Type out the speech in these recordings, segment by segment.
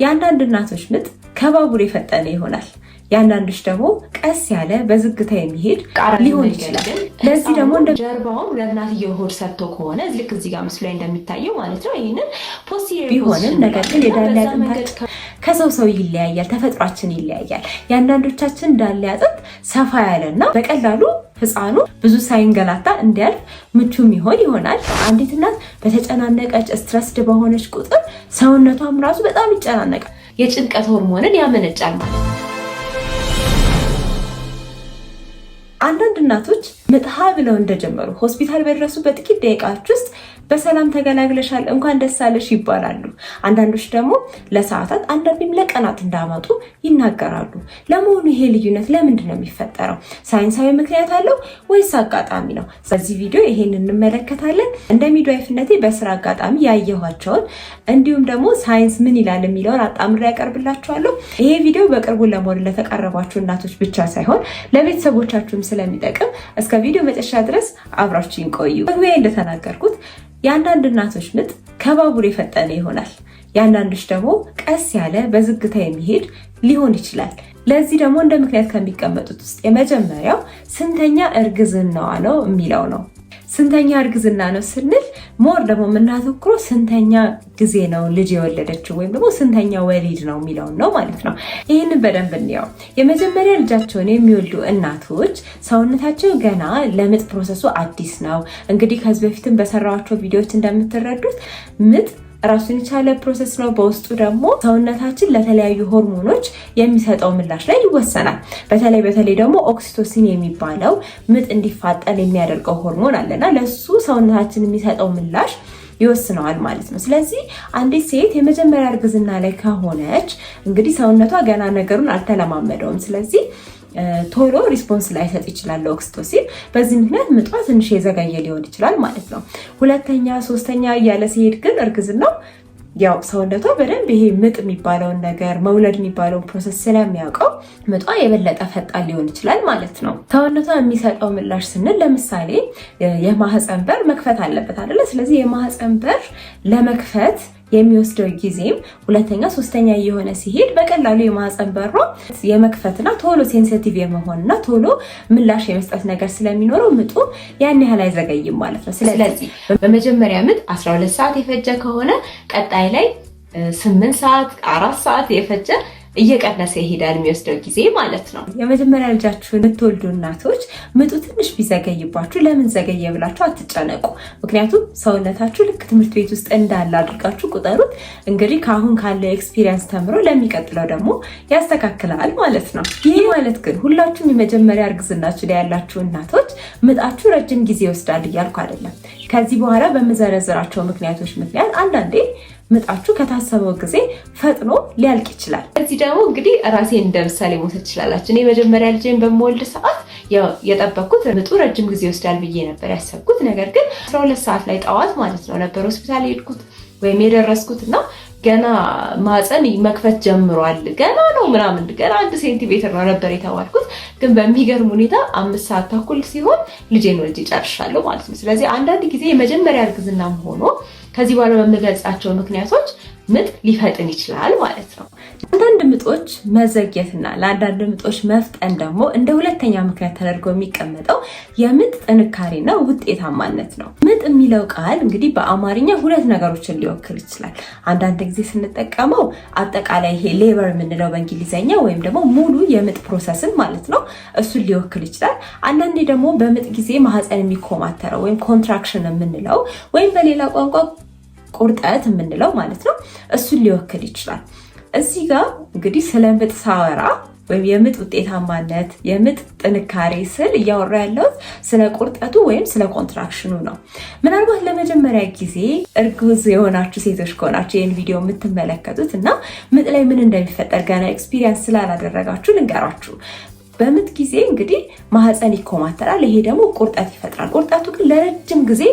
የአንዳንድ እናቶች ምጥ ከባቡር የፈጠነ ይሆናል። የአንዳንዶች ደግሞ ቀስ ያለ በዝግታ የሚሄድ ሊሆን ይችላል። ለዚህ ደግሞ እንደ ጀርባው ለእናትየው ሆድ ሰጥቶ ከሆነ ልክ እዚህ ጋር ምስሉ ላይ እንደሚታየው ማለት ነው። ይሄንን ፖስቴሪየር ቢሆንም ነገር ግን የዳሌ አጥንታችን ከሰው ሰው ይለያያል፣ ተፈጥሯችን ይለያያል። የአንዳንዶቻችን ዳሌ አጥንት ሰፋ ያለና በቀላሉ ህፃኑ ብዙ ሳይንገላታ እንዲያልፍ ምቹም ይሆናል። አንዲት እናት በተጨናነቀች ስትረስድ በሆነች ቁጥር ሰውነቷም ራሱ በጣም ይጨናነቃል። የጭንቀት ሆርሞንን ያመነጫል ማለት ነው። አንዳንድ እናቶች ምጥ ብለው እንደጀመሩ ሆስፒታል በደረሱ በጥቂት ደቂቃዎች ውስጥ በሰላም ተገላግለሻል እንኳን ደስ አለሽ ይባላሉ። አንዳንዶች ደግሞ ለሰዓታት አንዳንዴም ለቀናት እንዳመጡ ይናገራሉ። ለመሆኑ ይሄ ልዩነት ለምንድን ነው የሚፈጠረው? ሳይንሳዊ ምክንያት አለው ወይስ አጋጣሚ ነው? በዚህ ቪዲዮ ይሄን እንመለከታለን። እንደ ሚድዋይፍነቴ በስራ አጋጣሚ ያየኋቸውን እንዲሁም ደግሞ ሳይንስ ምን ይላል የሚለውን አጣምሬ ያቀርብላችኋለሁ። ይሄ ቪዲዮ በቅርቡ ለመውለድ ለተቃረባችሁ እናቶች ብቻ ሳይሆን ለቤተሰቦቻችሁም ስለሚጠቅም እስከ ቪዲዮ መጨረሻ ድረስ አብራችሁን ቆዩ። በመግቢያዬ እንደተናገርኩት የአንዳንድ እናቶች ምጥ ከባቡር የፈጠነ ይሆናል። የአንዳንዶች ደግሞ ቀስ ያለ በዝግታ የሚሄድ ሊሆን ይችላል። ለዚህ ደግሞ እንደ ምክንያት ከሚቀመጡት ውስጥ የመጀመሪያው ስንተኛ እርግዝናዋ ነው የሚለው ነው። ስንተኛ እርግዝና ነው ስንል ሞር ደግሞ የምናተኩረው ስንተኛ ጊዜ ነው ልጅ የወለደችው ወይም ደግሞ ስንተኛ ወሊድ ነው የሚለውን ነው ማለት ነው። ይህንን በደንብ እንየው። የመጀመሪያ ልጃቸውን የሚወልዱ እናቶች ሰውነታቸው ገና ለምጥ ፕሮሰሱ አዲስ ነው። እንግዲህ ከዚህ በፊትም በሰራኋቸው ቪዲዮዎች እንደምትረዱት ምጥ ራሱን የቻለ ፕሮሰስ ነው። በውስጡ ደግሞ ሰውነታችን ለተለያዩ ሆርሞኖች የሚሰጠው ምላሽ ላይ ይወሰናል። በተለይ ደግሞ ኦክሲቶሲን የሚባለው ምጥ እንዲፋጠን የሚያደርገው ሆርሞን አለና ለሱ ሰውነታችን የሚሰጠው ምላሽ ይወስነዋል ማለት ነው። ስለዚህ አንዲት ሴት የመጀመሪያ እርግዝና ላይ ከሆነች እንግዲህ ሰውነቷ ገና ነገሩን አልተለማመደውም። ስለዚህ ቶሎ ሪስፖንስ ላይሰጥ ይችላል ኦክሲቶሲን። በዚህ ምክንያት ምጧ ትንሽ የዘገየ ሊሆን ይችላል ማለት ነው። ሁለተኛ ሶስተኛ እያለ ሲሄድ ግን እርግዝናው ያው ሰውነቷ በደንብ ይሄ ምጥ የሚባለውን ነገር መውለድ የሚባለውን ፕሮሰስ ስለሚያውቀው ምጧ የበለጠ ፈጣን ሊሆን ይችላል ማለት ነው። ሰውነቷ የሚሰጠው ምላሽ ስንል ለምሳሌ የማህፀን በር መክፈት አለበት አይደለ? ስለዚህ የማህፀን በር ለመክፈት የሚወስደው ጊዜም ሁለተኛ ሶስተኛ እየሆነ ሲሄድ በቀላሉ የማህፀን በሯ የመክፈትና ቶሎ ሴንሲቲቭ የመሆንና ቶሎ ምላሽ የመስጠት ነገር ስለሚኖረው ምጡ ያን ያህል አይዘገይም ማለት ነው። ስለዚህ በመጀመሪያ ምጥ 12 ሰዓት የፈጀ ከሆነ ቀጣይ ላይ 8 ሰዓት 4 ሰዓት የፈጀ እየቀነሰ ይሄዳል የሚወስደው ጊዜ ማለት ነው። የመጀመሪያ ልጃችሁን የምትወልዱ እናቶች ምጡ ትንሽ ቢዘገይባችሁ ለምን ዘገየ ብላችሁ አትጨነቁ። ምክንያቱም ሰውነታችሁ ልክ ትምህርት ቤት ውስጥ እንዳለ አድርጋችሁ ቁጠሩት። እንግዲህ ከአሁን ካለው ኤክስፒሪየንስ ተምሮ ለሚቀጥለው ደግሞ ያስተካክላል ማለት ነው። ይህ ማለት ግን ሁላችሁም የመጀመሪያ እርግዝናችሁ ላይ ያላችሁ እናቶች ምጣችሁ ረጅም ጊዜ ይወስዳል እያልኩ አይደለም። ከዚህ በኋላ በምዘረዝራቸው ምክንያቶች ምክንያት አንዳንዴ ምጣችሁ ከታሰበው ጊዜ ፈጥኖ ሊያልቅ ይችላል። እዚህ ደግሞ እንግዲህ ራሴን እንደ ምሳሌ መውሰድ ትችላላችሁ። እኔ መጀመሪያ ልጄን በምወልድ ሰዓት የጠበቅኩት ምጡ ረጅም ጊዜ ይወስዳል ብዬ ነበር ያሰብኩት። ነገር ግን 12 ሰዓት ላይ ጠዋት ማለት ነው ነበር ሆስፒታል የሄድኩት ወይም የደረስኩት እና ገና ማፀን መክፈት ጀምሯል ገና ነው ምናምን ገና 1 ሴንቲሜትር ነው ነበር የተባልኩት። ግን በሚገርም ሁኔታ 5 ሰዓት ተኩል ሲሆን ልጄን ወልጄ ጨርሻለሁ ማለት ነው። ስለዚህ አንዳንድ ጊዜ የመጀመሪያ እርግዝናም ሆኖ ከዚህ በኋላ በምገልጻቸው ምክንያቶች ምጥ ሊፈጥን ይችላል ማለት ነው። አንዳንድ ምጦች መዘግየትና ለአንዳንድ ምጦች መፍጠን ደግሞ እንደ ሁለተኛ ምክንያት ተደርጎ የሚቀመጠው የምጥ ጥንካሬና ውጤታማነት ነው። ምጥ የሚለው ቃል እንግዲህ በአማርኛ ሁለት ነገሮችን ሊወክል ይችላል። አንዳንድ ጊዜ ስንጠቀመው አጠቃላይ ይሄ ሌበር የምንለው በእንግሊዘኛ ወይም ደግሞ ሙሉ የምጥ ፕሮሰስን ማለት ነው እሱን ሊወክል ይችላል። አንዳንዴ ደግሞ በምጥ ጊዜ ማህፀን የሚኮማተረው ወይም ኮንትራክሽን የምንለው ወይም በሌላ ቋንቋ ቁርጠት የምንለው ማለት ነው እሱን ሊወክል ይችላል። እዚህ ጋር እንግዲህ ስለ ምጥ ሳወራ ወይም የምጥ ውጤታማነት የምጥ ጥንካሬ ስል እያወራ ያለሁት ስለ ቁርጠቱ ወይም ስለ ኮንትራክሽኑ ነው። ምናልባት ለመጀመሪያ ጊዜ እርጉዝ የሆናችሁ ሴቶች ከሆናችሁ ይህን ቪዲዮ የምትመለከቱት እና ምጥ ላይ ምን እንደሚፈጠር ገና ኤክስፒሪየንስ ስላላደረጋችሁ ልንገራችሁ። በምጥ ጊዜ እንግዲህ ማህፀን ይኮማተራል። ይሄ ደግሞ ቁርጠት ይፈጥራል። ቁርጠቱ ግን ለረጅም ጊዜ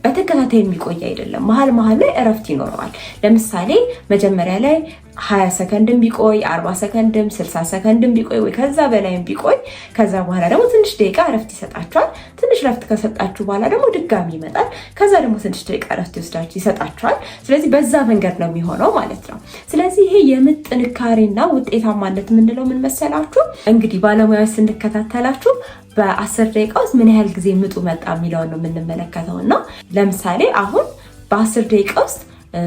በተከታታይ የሚቆይ አይደለም። መሀል ላይ እረፍት ይኖረዋል። ለምሳሌ መጀመሪያ ላይ 20 ሰከንድም ቢቆይ 40 ሰከንድም 60 ሰከንድም ቢቆይ ወይ ከዛ በላይም ቢቆይ ከዛ በኋላ ደግሞ ትንሽ ደቂቃ እረፍት ይሰጣችኋል። ትንሽ እረፍት ከሰጣችሁ በኋላ ደግሞ ድጋሚ ይመጣል። ከዛ ደግሞ ትንሽ ደቂቃ እረፍት ይሰጣችኋል። ስለዚህ በዛ መንገድ ነው የሚሆነው ማለት ነው። ስለዚህ ይሄ የምጥ ጥንካሬና ውጤታማነት የምንለው ምን መሰላችሁ? እንግዲህ ባለሙያዎች ስንከታተላችሁ በ10 ደቂቃ ውስጥ ምን ያህል ጊዜ ምጡ መጣ የሚለውን ነው የምንመለከተው እና ለምሳሌ አሁን በ10 ደቂቃ ውስጥ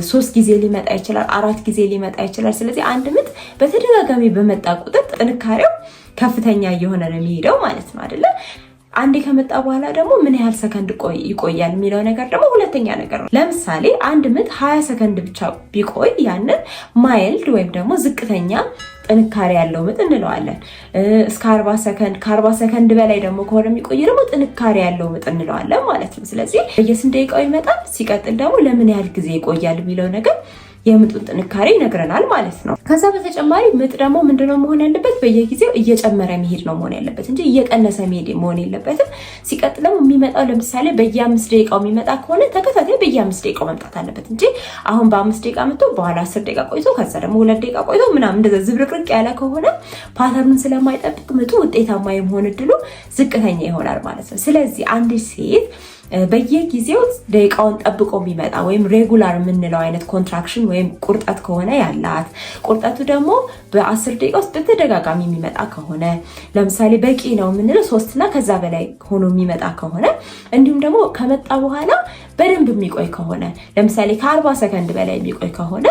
3 ጊዜ ሊመጣ ይችላል፣ 4 ጊዜ ሊመጣ ይችላል። ስለዚህ አንድ ምጥ በተደጋጋሚ በመጣ ቁጥር ጥንካሬው ከፍተኛ እየሆነ ነው የሚሄደው ማለት ነው አይደለ? አንዴ ከመጣ በኋላ ደግሞ ምን ያህል ሰከንድ ይቆያል የሚለው ነገር ደግሞ ሁለተኛ ነገር ነው። ለምሳሌ አንድ ምጥ 20 ሰከንድ ብቻ ቢቆይ ያንን ማይልድ ወይም ደግሞ ዝቅተኛ ጥንካሬ ያለው ምጥ እንለዋለን። እስከ 40 ሰከንድ ከ40 ሰከንድ በላይ ደግሞ ከሆነ የሚቆይ ደግሞ ጥንካሬ ያለው ምጥ እንለዋለን ማለት ነው። ስለዚህ በየስንት ደቂቃው ይመጣል፣ ሲቀጥል ደግሞ ለምን ያህል ጊዜ ይቆያል የሚለው ነገር የምጡን ጥንካሬ ይነግረናል ማለት ነው። ከዛ በተጨማሪ ምጥ ደግሞ ምንድነው መሆን ያለበት? በየጊዜው እየጨመረ መሄድ ነው መሆን ያለበት እንጂ እየቀነሰ መሄድ መሆን የለበትም። ሲቀጥል ደግሞ የሚመጣው ለምሳሌ በየ5 ደቂቃው የሚመጣ ከሆነ ተከታታይ በየ5 ደቂቃው መምጣት አለበት እንጂ አሁን በ5 ደቂቃ መጥቶ በኋላ 10 ደቂቃ ቆይቶ ከዛ ደግሞ 2 ደቂቃ ቆይቶ ምናምን እንደዛ ዝብርቅርቅ ያለ ከሆነ ፓተርኑን ስለማይጠብቅ ምጡ ውጤታማ የመሆን እድሉ ዝቅተኛ ይሆናል ማለት ነው። ስለዚህ አንዲት ሴት በየጊዜው ደቂቃውን ጠብቆ የሚመጣ ወይም ሬጉላር የምንለው አይነት ኮንትራክሽን ወይም ቁርጠት ከሆነ ያላት፣ ቁርጠቱ ደግሞ በ10 ደቂቃ ውስጥ በተደጋጋሚ የሚመጣ ከሆነ ለምሳሌ በቂ ነው የምንለው 3 እና ከዛ በላይ ሆኖ የሚመጣ ከሆነ እንዲሁም ደግሞ ከመጣ በኋላ በደንብ የሚቆይ ከሆነ ለምሳሌ ከ40 ሰከንድ በላይ የሚቆይ ከሆነ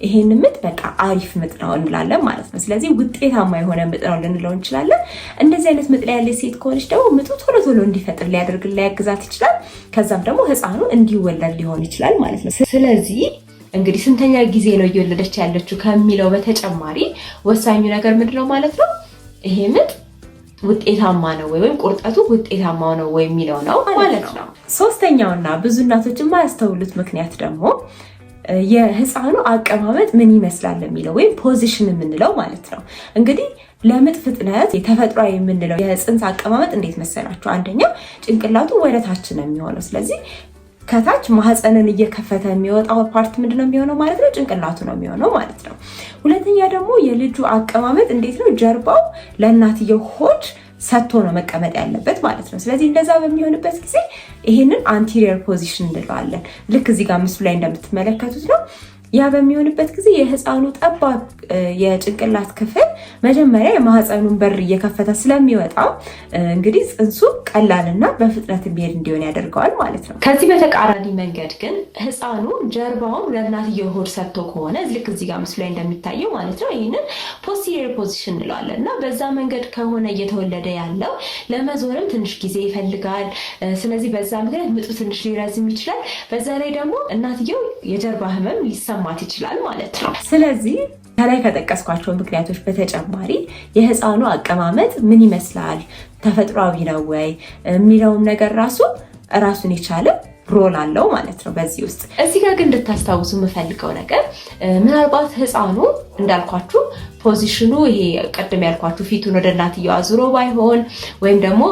ይሄን ምጥ በቃ አሪፍ ምጥ ነው እንላለን ማለት ነው። ስለዚህ ውጤታማ የሆነ ምጥ ነው ልንለው እንችላለን። እንደዚህ አይነት ምጥ ላይ ያለች ሴት ከሆነች ደግሞ ምጡ ቶሎ ቶሎ እንዲፈጥር ሊያግዛት ይችላል። ከዛም ደግሞ ህፃኑ እንዲወለድ ሊሆን ይችላል ማለት ነው። ስለዚህ እንግዲህ ስንተኛ ጊዜ ነው እየወለደች ያለችው ከሚለው በተጨማሪ ወሳኙ ነገር ምንድነው ማለት ነው? ይሄ ምጥ ውጤታማ ነው ወይም ቁርጠቱ ውጤታማ ነው ወይ የሚለው ነው ማለት ነው። ሶስተኛውና ብዙ እናቶች የማያስተውሉት ምክንያት ደግሞ የህፃኑ አቀማመጥ ምን ይመስላል የሚለው ወይም ፖዚሽን የምንለው ማለት ነው። እንግዲህ ለምጥ ፍጥነት የተፈጥሯዊ የምንለው የፅንስ አቀማመጥ እንዴት መሰላችሁ? አንደኛ ጭንቅላቱ ወደ ታች ነው የሚሆነው። ስለዚህ ከታች ማህፀንን እየከፈተ የሚወጣው ፓርት ምንድነው የሚሆነው ማለት ነው? ጭንቅላቱ ነው የሚሆነው ማለት ነው። ሁለተኛ ደግሞ የልጁ አቀማመጥ እንዴት ነው? ጀርባው ለእናትየው ሆድ ሰጥቶ ነው መቀመጥ ያለበት ማለት ነው። ስለዚህ እንደዛ በሚሆንበት ጊዜ ይሄንን አንቲሪየር ፖዚሽን እንለዋለን። ልክ እዚህ ጋር ምስሉ ላይ እንደምትመለከቱት ነው። ያ በሚሆንበት ጊዜ የህፃኑ ጠባብ የጭንቅላት ክፍል መጀመሪያ የማህፀኑን በር እየከፈተ ስለሚወጣ እንግዲህ ፅንሱ ቀላልና በፍጥነት የሚሄድ እንዲሆን ያደርገዋል ማለት ነው። ከዚህ በተቃራኒ መንገድ ግን ህፃኑ ጀርባውን ለእናትየው ሆድ ሰጥቶ ከሆነ ልክ እዚህ ጋር ምስሉ ላይ እንደሚታየው ማለት ነው ይህንን ፖስቴሪየር ፖዚሽን እንለዋለን እና በዛ መንገድ ከሆነ እየተወለደ ያለው ለመዞርም ትንሽ ጊዜ ይፈልጋል። ስለዚህ በዛ ምክንያት ምጡ ትንሽ ሊረዝም ይችላል። በዛ ላይ ደግሞ እናትየው የጀርባ ህመም ሊሰማት ይችላል ማለት ነው። ስለዚህ ከላይ ከጠቀስኳቸው ምክንያቶች በተጨማሪ የህፃኑ አቀማመጥ ምን ይመስላል፣ ተፈጥሯዊ ነው ወይ የሚለውን ነገር ራሱን የቻለ ሮል አለው ማለት ነው በዚህ ውስጥ። እዚህ ጋር ግን እንድታስታውሱ የምፈልገው ነገር ምናልባት ህፃኑ እንዳልኳችሁ ፖዚሽኑ ይሄ ቀደም ያልኳችሁ ፊቱን ወደ እናትየው አዙሮ ባይሆን ወይም ደግሞ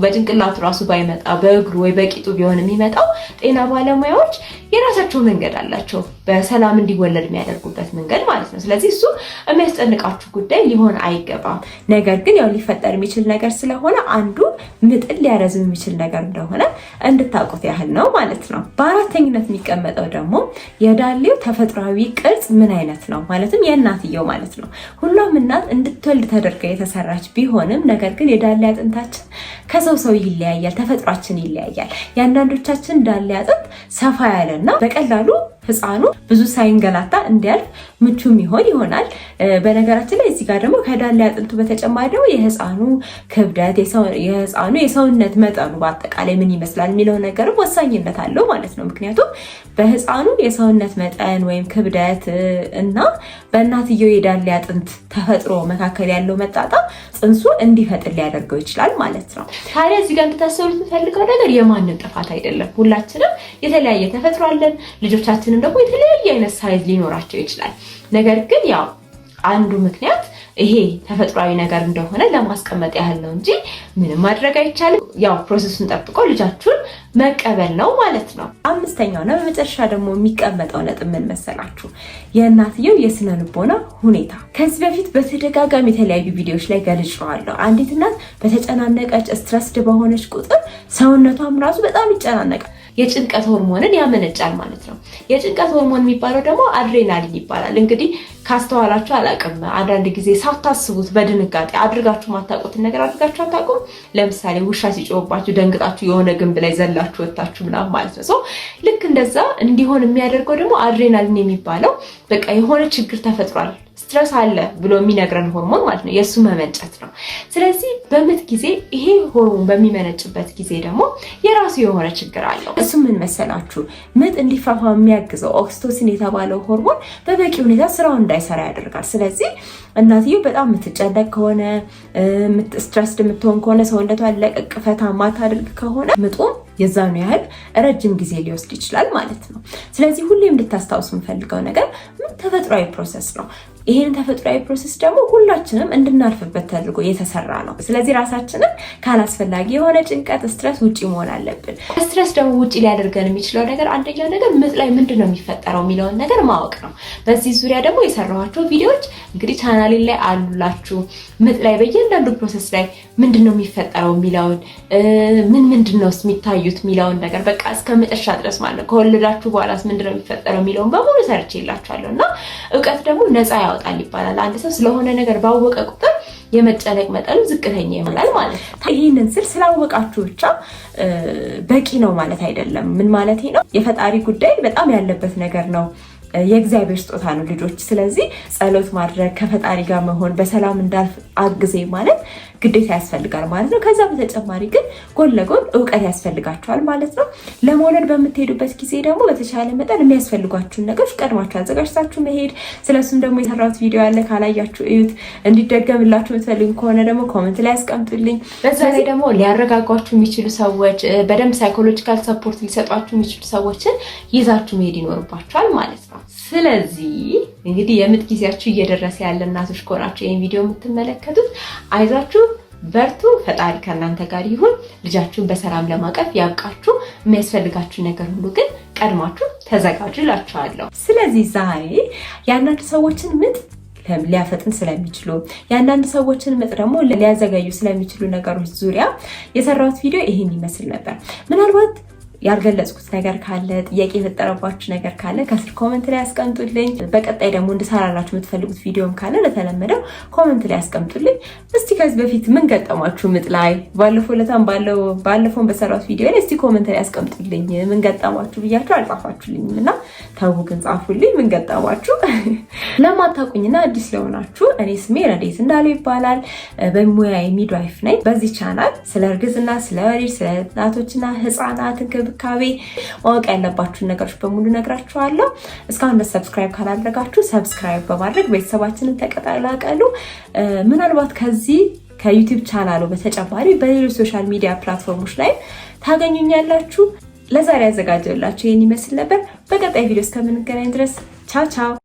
በጭንቅላቱ ራሱ ባይመጣ በእግሩ ወይ በቂጡ ቢሆን የሚመጣው ጤና ባለሙያዎች የራሳቸው መንገድ አላቸው በሰላም እንዲወለድ የሚያደርጉበት መንገድ ማለት ነው። ስለዚህ እሱ የሚያስጨንቃችሁ ጉዳይ ሊሆን አይገባም። ነገር ግን ያው ሊፈጠር የሚችል ነገር ስለሆነ አንዱ ምጥን ሊያረዝም የሚችል ነገር እንደሆነ እንድታውቁት ያህል ነው ማለት ነው። በአራተኝነት የሚቀመጠው ደግሞ የዳሌው ተፈጥሯዊ ቅርጽ ምን አይነት ነው ማለትም የእናትየው ማለት ነው። ሁሉም እናት እንድትወልድ ተደርጋ የተሰራች ቢሆንም ነገር ግን የዳሌ አጥንታችን ከሰው ይለያያል፣ ተፈጥሯችን ይለያያል። የአንዳንዶቻችን ዳሌ አጥንት ሰፋ ያለና በቀላሉ ህፃኑ ብዙ ሳይንገላታ እንዲያልፍ ምቹም ይሆናል። በነገራችን ላይ እዚህ ጋር ደግሞ ከዳሌ አጥንቱ በተጨማሪ ደግሞ የህፃኑ ክብደት፣ የህፃኑ የሰውነት መጠኑ በአጠቃላይ ምን ይመስላል የሚለው ነገርም ወሳኝነት አለው ማለት ነው። ምክንያቱም በህፃኑ የሰውነት መጠን ወይም ክብደት እና በእናትየው የዳሌ አጥንት ተፈጥሮ መካከል ያለው መጣጣም ፅንሱ እንዲፈጥን ሊያደርገው ይችላል ማለት ነው። ታዲያ እዚህ ጋር እንድታስተውሉት የምፈልገው ነገር የማንም ጥፋት አይደለም። ሁላችንም የተለያየ ተፈጥሮ አለን። ልጆቻችንም ደግሞ የተለያየ አይነት ሳይዝ ሊኖራቸው ይችላል። ነገር ግን ያው አንዱ ምክንያት ይሄ ተፈጥሯዊ ነገር እንደሆነ ለማስቀመጥ ያህል ነው እንጂ ምንም ማድረግ አይቻልም። ያው ፕሮሰሱን ጠብቆ ልጃችሁን መቀበል ነው ማለት ነው። አምስተኛውና በመጨረሻ ደግሞ የሚቀመጠው ነጥብ ምን መሰላችሁ? የእናትየው የስነ ልቦና ሁኔታ። ከዚህ በፊት በተደጋጋሚ የተለያዩ ቪዲዮዎች ላይ ገልጬዋለሁ። አንዲት እናት በተጨናነቀች ስትረስድ በሆነች ቁጥር ሰውነቷም ራሱ በጣም ይጨናነቃል። የጭንቀት ሆርሞንን ያመነጫል ማለት ነው። የጭንቀት ሆርሞን የሚባለው ደግሞ አድሬናሊን ይባላል። እንግዲህ ካስተዋላችሁ አላውቅም፣ አንዳንድ ጊዜ ሳታስቡት በድንጋጤ አድርጋችሁ ማታውቁትን ነገር አድርጋችሁ አታውቁም? ለምሳሌ ውሻ ሲጮህባችሁ ደንግጣችሁ የሆነ ግንብ ላይ ዘላችሁ ወጣችሁ ምናምን ማለት ነው። ልክ እንደዛ እንዲሆን የሚያደርገው ደግሞ አድሬናሊን የሚባለው በቃ የሆነ ችግር ተፈጥሯል፣ ስትረስ አለ ብሎ የሚነግረን ሆርሞን ማለት ነው። የእሱ መመንጨት ነው። ስለዚህ በምጥ ጊዜ ይሄ ሆርሞን በሚመነጭበት ጊዜ ደግሞ የራሱ የሆነ ችግር አለው። እሱ ምን መሰላችሁ? ምጥ እንዲፋፋም የሚያግዘው ኦክሲቶሲን የተባለው ሆርሞን በበቂ ሁኔታ ስራውን እንዳይሰራ ያደርጋል። ስለዚህ እናትየው በጣም የምትጨነቅ ከሆነ ስትረስድ የምትሆን ከሆነ ሰውነቷን ለቀቅ ፈታ ማታደርግ ከሆነ ምጡም የዛኑ ያህል ረጅም ጊዜ ሊወስድ ይችላል ማለት ነው። ስለዚህ ሁሌም እንድታስታውሱ የምፈልገው ነገር ተፈጥሯዊ ፕሮሰስ ነው። ይሄን ተፈጥሯዊ ፕሮሰስ ደግሞ ሁላችንም እንድናልፍበት ተደርጎ የተሰራ ነው። ስለዚህ ራሳችንን ካላስፈላጊ የሆነ ጭንቀት፣ ስትረስ ውጪ መሆን አለብን። ስትረስ ደግሞ ውጪ ሊያደርገን የሚችለው ነገር አንደኛው ነገር ምጥ ላይ ምንድነው የሚፈጠረው የሚለውን ነገር ማወቅ ነው። በዚህ ዙሪያ ደግሞ የሰራኋቸው ቪዲዮዎች እንግዲህ ቻናሌ ላይ አሉላችሁ። ምጥ ላይ በእያንዳንዱ ፕሮሰስ ላይ ምንድነው የሚፈጠረው የሚለውን ምንድነው የሚታዩት የሚለውን ነገር በቃ እስከ መጨረሻ ድረስ ማለት ነው። ከወለዳችሁ በኋላስ ምንድነው የሚፈጠረው የሚለውን በሙሉ ሰርቼላችኋለሁ እና እውቀት ደግሞ ነፃ ያወጣል ይባላል። አንድ ሰው ስለሆነ ነገር ባወቀ ቁጥር የመጨነቅ መጠኑ ዝቅተኛ ይሆናል ማለት ነው። ይህንን ስል ስላወቃችሁ ብቻ በቂ ነው ማለት አይደለም። ምን ማለት ነው? የፈጣሪ ጉዳይ በጣም ያለበት ነገር ነው። የእግዚአብሔር ስጦታ ነው ልጆች። ስለዚህ ጸሎት ማድረግ፣ ከፈጣሪ ጋር መሆን፣ በሰላም እንዳልፍ አግዜ ማለት ግዴታ ያስፈልጋል ማለት ነው። ከዛ በተጨማሪ ግን ጎን ለጎን እውቀት ያስፈልጋቸዋል ማለት ነው። ለመውለድ በምትሄዱበት ጊዜ ደግሞ በተቻለ መጠን የሚያስፈልጓችሁን ነገሮች ቀድማችሁ አዘጋጅታችሁ መሄድ። ስለሱም ደግሞ የሰራሁት ቪዲዮ ያለ ካላያችሁ እዩት። እንዲደገምላችሁ የምትፈልጉ ከሆነ ደግሞ ኮመንት ላይ አስቀምጡልኝ። በዛ ላይ ደግሞ ሊያረጋጓችሁ የሚችሉ ሰዎች፣ በደንብ ሳይኮሎጂካል ሰፖርት ሊሰጧችሁ የሚችሉ ሰዎችን ይዛችሁ መሄድ ይኖርባችኋል ማለት ነው። ስለዚህ እንግዲህ የምጥ ጊዜያችሁ እየደረሰ ያለ እናቶች ከሆናችሁ ይሄን ቪዲዮ የምትመለከቱት አይዛችሁ በርቱ። ፈጣሪ ከእናንተ ጋር ይሁን። ልጃችሁን በሰላም ለማቀፍ ያብቃችሁ። የሚያስፈልጋችሁ ነገር ሁሉ ግን ቀድማችሁ ተዘጋጁ እላችኋለሁ። ስለዚህ ዛሬ የአንዳንድ ሰዎችን ምጥ ሊያፈጥን ስለሚችሉ የአንዳንድ ሰዎችን ምጥ ደግሞ ሊያዘገዩ ስለሚችሉ ነገሮች ዙሪያ የሰራሁት ቪዲዮ ይሄን ይመስል ነበር። ምናልባት ያልገለጽኩት ነገር ካለ፣ ጥያቄ የፈጠረባችሁ ነገር ካለ ከስር ኮመንት ላይ አስቀምጡልኝ። በቀጣይ ደግሞ እንድሰራላችሁ የምትፈልጉት ቪዲዮም ካለ ለተለመደው ኮመንት ላይ አስቀምጡልኝ። እስቲ ከዚህ በፊት ምን ገጠማችሁ ምጥ ላይ? ባለፈውን በሰራሁት ቪዲዮ ላይ እስቲ ኮመንት ላይ አስቀምጡልኝ ምን ገጠማችሁ ብያችሁ አልጻፋችሁልኝም እና ተው ግን ጻፉልኝ ምን ገጠማችሁ። ለማታውቁኝና አዲስ ለሆናችሁ እኔ ስሜ ረዴት እንዳለው ይባላል። በሙያዬ ሚድዋይፍ ነኝ። በዚህ ቻናል ስለ እርግዝና፣ ስለ ወሊድ፣ ስለ እናቶችና ህፃናት እንክብካቤ ማወቅ ያለባችሁን ነገሮች በሙሉ ነግራችኋለሁ። እስካሁን ድረስ ሰብስክራይብ ካላደረጋችሁ ሰብስክራይብ በማድረግ ቤተሰባችንን ተቀላቀሉ። ምናልባት ከዚህ ከዩቲዩብ ቻናሉ በተጨማሪ በሌሎች ሶሻል ሚዲያ ፕላትፎርሞች ላይ ታገኙኛላችሁ። ለዛሬ ያዘጋጀላችሁ ይህን ይመስል ነበር። በቀጣይ ቪዲዮ እስከምንገናኝ ድረስ ቻው ቻው።